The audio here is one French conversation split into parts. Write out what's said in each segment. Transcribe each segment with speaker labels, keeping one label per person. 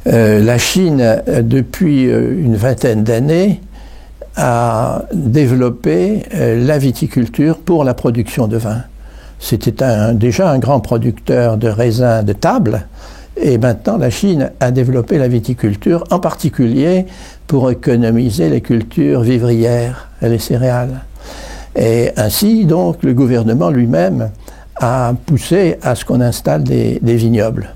Speaker 1: La Chine, depuis une vingtaine d'années, a développé la viticulture pour la production de vin. C'était déjà un grand producteur de raisins de table, et maintenant la Chine a développé la viticulture, en particulier pour économiser les cultures vivrières et les céréales. Et ainsi, donc, le gouvernement lui-même a poussé à ce qu'on installe des vignobles.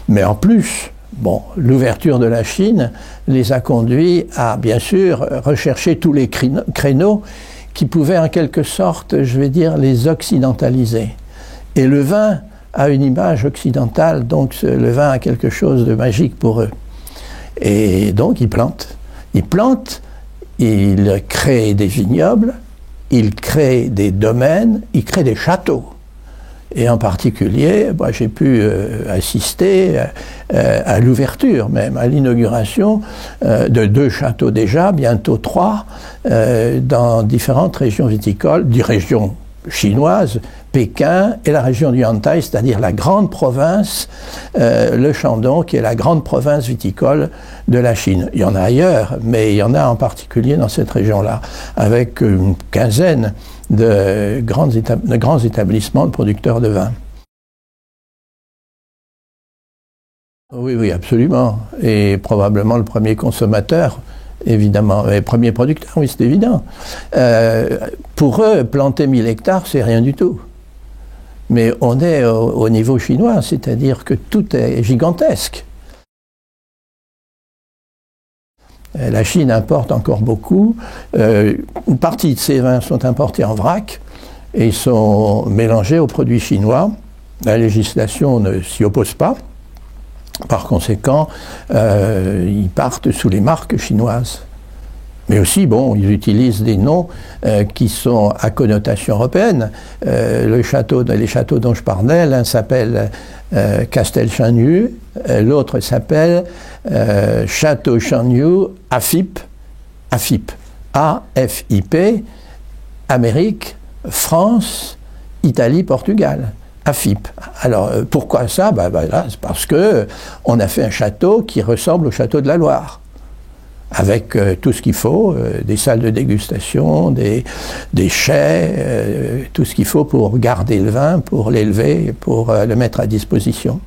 Speaker 1: Mais en plus, bon, l'ouverture de la Chine les a conduits à, bien sûr, rechercher tous les créneaux qui pouvaient, en quelque sorte, je vais dire, les occidentaliser. Et le vin a une image occidentale, donc le vin a quelque chose de magique pour eux. Et donc, ils plantent. Ils plantent, ils créent des vignobles, ils créent des domaines, ils créent des châteaux. Et en particulier, j'ai pu assister à l'ouverture, même à l'inauguration de 2 châteaux déjà, bientôt 3, dans différentes régions viticoles, des régions chinoises, Pékin et la région du Yantai, c'est-à-dire la grande province, le Shandong, qui est la grande province viticole de la Chine. Il y en a ailleurs, mais il y en a en particulier dans cette région-là, avec une quinzaine de grands établissements de producteurs de vin. Oui, oui, absolument. Et probablement le premier consommateur, évidemment. Et premier producteur, oui, c'est évident. Pour eux, planter 1000 hectares, c'est rien du tout. Mais on est au niveau chinois, c'est-à-dire que tout est gigantesque. La Chine importe encore beaucoup. Une partie de ces vins sont importés en vrac et sont mélangés aux produits chinois. La législation ne s'y oppose pas. Par conséquent, ils partent sous les marques chinoises. Mais aussi, bon, ils utilisent des noms qui sont à connotation européenne. Les châteaux dont je parlais, l'un s'appelle Castel Chanyu, l'autre s'appelle Château Chanyu AFIP, A-F-I-P, Amérique, France, Italie, Portugal. AFIP. Alors, pourquoi ça? Là, c'est parce qu'on a fait un château qui ressemble au château de la Loire, avec tout ce qu'il faut, des salles de dégustation, des chais, tout ce qu'il faut pour garder le vin, pour l'élever, pour le mettre à disposition.